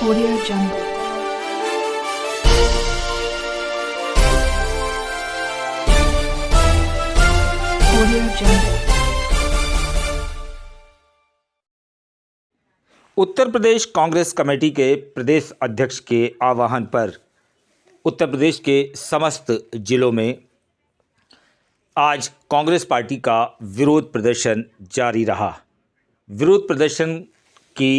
Audio Jungle. Audio Jungle. Uttar Pradesh Congress committee के प्रदेश अध्यक्ष के आह्वान पर उत्तर प्रदेश के समस्त जिलों में आज कांग्रेस पार्टी का विरोध प्रदर्शन जारी रहा। विरोध प्रदर्शन की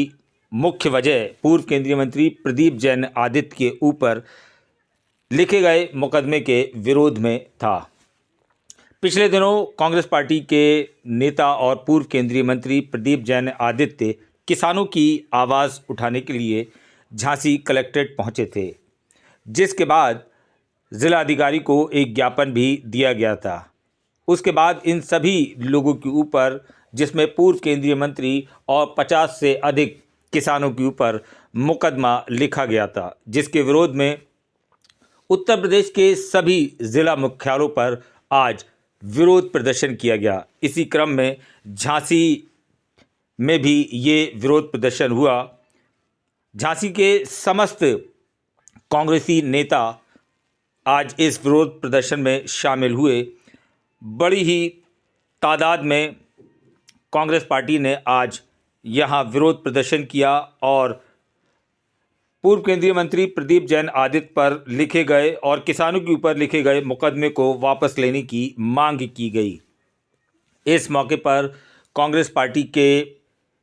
मुख्य वजह पूर्व केंद्रीय मंत्री प्रदीप जैन आदित्य के ऊपर लिखे गए मुकदमे के विरोध में था। पिछले दिनों कांग्रेस पार्टी के नेता और पूर्व केंद्रीय मंत्री प्रदीप जैन आदित्य किसानों की आवाज़ उठाने के लिए झांसी कलेक्ट्रेट पहुंचे थे, जिसके बाद जिलाधिकारी को एक ज्ञापन भी दिया गया था। उसके बाद इन सभी लोगों के ऊपर, जिसमें पूर्व केंद्रीय मंत्री और 50 से अधिक किसानों के ऊपर मुकदमा लिखा गया था, जिसके विरोध में उत्तर प्रदेश के सभी ज़िला मुख्यालयों पर आज विरोध प्रदर्शन किया गया। इसी क्रम में झांसी में भी ये विरोध प्रदर्शन हुआ। झांसी के समस्त कांग्रेसी नेता आज इस विरोध प्रदर्शन में शामिल हुए। बड़ी ही तादाद में कांग्रेस पार्टी ने आज यहाँ विरोध प्रदर्शन किया और पूर्व केंद्रीय मंत्री प्रदीप जैन आदित्य पर लिखे गए और किसानों के ऊपर लिखे गए मुकदमे को वापस लेने की मांग की गई। इस मौके पर कांग्रेस पार्टी के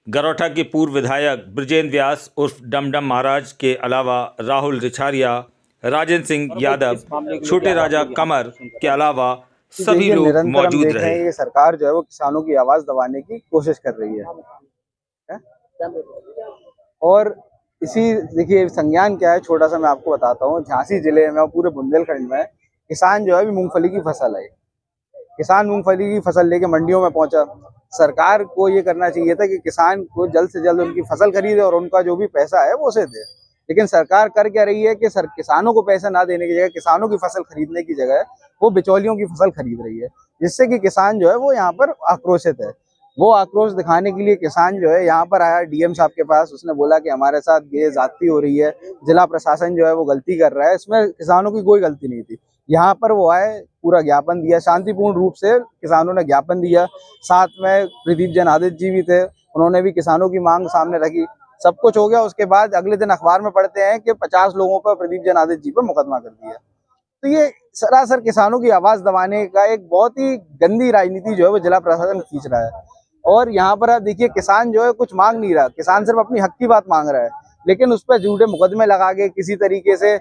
गरौठा के पूर्व विधायक ब्रजेंद्र व्यास उर्फ डमडम महाराज के अलावा राहुल रिछारिया, राजेंद्र सिंह यादव, छोटे राजा कमर के अलावा सभी लोग मौजूद रहे। ये सरकार जो है वो किसानों की आवाज दबाने की कोशिश कर रही है? और इसी देखिए संज्ञान क्या है, छोटा सा मैं आपको बताता हूँ। झांसी जिले में और पूरे बुंदेलखंड में किसान जो है अभी मूंगफली की फसल है। किसान मूंगफली की फसल लेके मंडियों में पहुंचा। सरकार को ये करना चाहिए था कि किसान को जल्द से जल्द उनकी फसल खरीदे और उनका जो भी पैसा है वो उसे दे। लेकिन सरकार कर क्या रही है कि किसानों को पैसा ना देने की जगह, किसानों की फसल खरीदने की जगह वो बिचौलियों की फसल खरीद रही है, जिससे कि किसान जो है वो यहाँ पर आक्रोशित है। वो आक्रोश दिखाने के लिए किसान जो है यहाँ पर आया डीएम साहब के पास। उसने बोला कि हमारे साथ ये ज्यादती हो रही है, जिला प्रशासन जो है वो गलती कर रहा है। इसमें किसानों की कोई गलती नहीं थी। यहाँ पर वो आए, पूरा ज्ञापन दिया, शांतिपूर्ण रूप से किसानों ने ज्ञापन दिया। साथ में प्रदीप जैन आदित्य जी भी थे, उन्होंने भी किसानों की मांग सामने रखी। सब कुछ हो गया। उसके बाद अगले दिन अखबार में पढ़ते हैं कि 50 लोगों पर प्रदीप जैन आदित्य जी पर मुकदमा कर दिया। तो ये सरासर किसानों की आवाज दबाने का एक बहुत ही गंदी राजनीति जो है वो जिला प्रशासन खींच रहा है। और यहाँ पर आप देखिए, किसान जो है कुछ मांग नहीं रहा, किसान सिर्फ अपनी हक की बात मांग रहा है, लेकिन उस पर झूठे मुकदमे लगा के किसी तरीके से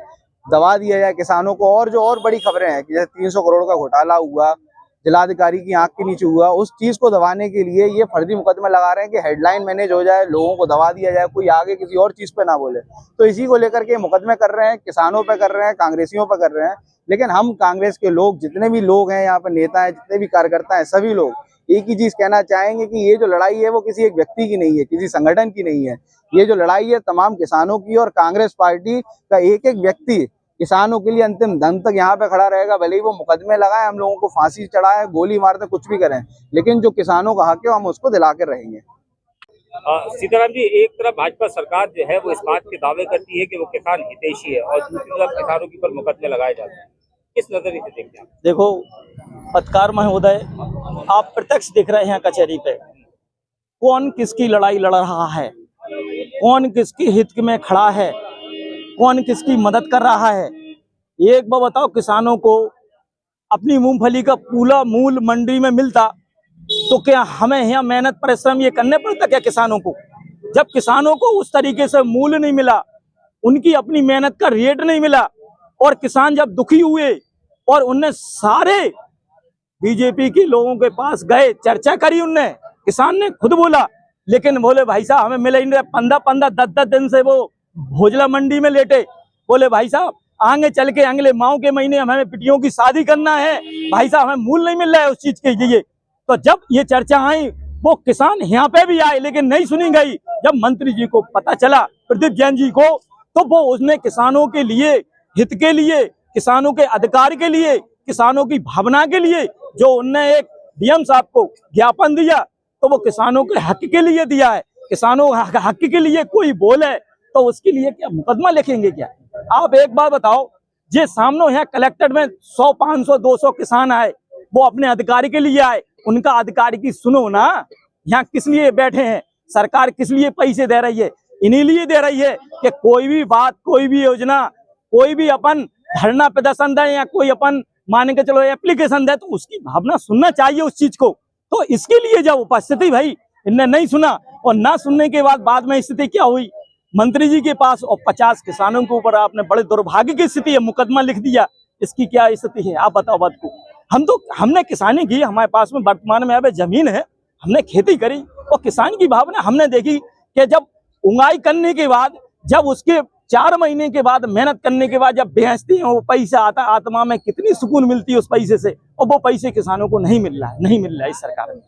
दबा दिया जाए किसानों को। और जो और बड़ी खबरें हैं कि जैसे 300 करोड़ का घोटाला हुआ, जिलाधिकारी की आंख के नीचे हुआ, उस चीज को दबाने के लिए ये फर्जी मुकदमे लगा रहे हैं कि हेडलाइन मैनेज हो जाए, लोगों को दबा दिया जाए, कोई आगे किसी और चीज पे ना बोले। तो इसी को लेकर के मुकदमे कर रहे हैं, किसानों पे कर रहे हैं, कांग्रेसियों पे कर रहे हैं। लेकिन हम कांग्रेस के लोग, जितने भी लोग हैं यहाँ पे, नेता हैं, जितने भी कार्यकर्ता हैं, सभी लोग एक ही चीज कहना चाहेंगे कि ये जो लड़ाई है वो किसी एक व्यक्ति की नहीं है, किसी संगठन की नहीं है। ये जो लड़ाई है तमाम किसानों की। और कांग्रेस पार्टी का एक एक व्यक्ति किसानों के लिए अंतिम दम तक यहाँ पे खड़ा रहेगा। भले ही वो मुकदमे लगाए, हम लोगों को फांसी चढ़ाए, गोली मारते, कुछ भी करें, लेकिन जो किसानों का हक है हम उसको दिला कर रहेंगे। सीताराम जी, एक तरफ भाजपा सरकार जो है वो इस बात के दावे करती है कि वो किसान हितैषी है और दूसरी तरफ किसानों के ऊपर मुकदमे लगाए जाते हैं। किस नजरिए से देखते हैं? देखो पत्रकार महोदय, आप प्रत्यक्ष देख रहे हैं कचहरी पे कौन किसकी लड़ाई लड़ रहा है, कौन किसके हित में खड़ा है, कौन किसकी मदद कर रहा है। एक बार बताओ, किसानों को अपनी मूंगफली का पूरा मूल मंडी में मिलता तो क्या हमें यहाँ मेहनत परिश्रम ये करने पड़ता क्या किसानों को? जब किसानों को उस तरीके से मूल नहीं मिला, उनकी अपनी मेहनत का रेट नहीं मिला, और किसान जब दुखी हुए और उनने सारे बीजेपी के लोगों के पास गए, चर्चा करी, उनने, किसान ने खुद बोला, लेकिन बोले भाई साहब हमें मिले ही नहीं। 15-15, 10-10 दिन से वो भोजला मंडी में लेटे। बोले भाई साहब आगे चल के अगले माह के महीने हमें पिटियों की शादी करना है, भाई साहब हमें मूल नहीं मिल रहा है उस चीज के लिए। तो जब ये चर्चा आई, वो किसान यहाँ पे भी आए, लेकिन नहीं सुनी गई। जब मंत्री जी को पता चला, प्रदीप जैन जी को, तो वो उसने किसानों के लिए, हित के लिए, किसानों के अधिकार के लिए, किसानों की भावना के लिए जो उनने एक डीएम साहब को ज्ञापन दिया, तो वो किसानों के हक के लिए दिया है। किसानों हक के लिए कोई बोले तो उसके लिए क्या मुकदमा लिखेंगे क्या? आप एक बार बताओ, जे सामने यहाँ कलेक्टर में 100, 500, 200 किसान आए, वो अपने अधिकारी के लिए आए, उनका अधिकारी की सुनो ना। यहाँ किस लिए बैठे हैं? सरकार किस लिए पैसे दे रही है? इन्हीं लिए दे रही है कि कोई भी बात, कोई भी योजना, कोई भी अपन धरना प्रदर्शन दे या कोई अपन मान के चलो एप्लीकेशन दे, तो उसकी भावना सुनना चाहिए उस चीज को। तो इसके लिए जब उपस्थिति भाई इनने नहीं सुना, और ना सुनने के बाद में स्थिति क्या हुई, मंत्री जी के पास और 50 किसानों के ऊपर आपने बड़े दुर्भाग्य की स्थिति है, मुकदमा लिख दिया। इसकी क्या स्थिति है आप बताओ बात को। हमने किसानी की, हमारे पास में वर्तमान में अब जमीन है, हमने खेती करी, और किसान की भावना हमने देखी कि जब उंगाई करने के बाद, जब उसके 4 महीने के बाद मेहनत करने के बाद जब बेचती है वो पैसा आता, आत्मा में कितनी सुकून मिलती है उस पैसे से, और वो पैसे किसानों को नहीं मिल रहा है, नहीं मिल रहा है इस सरकार में।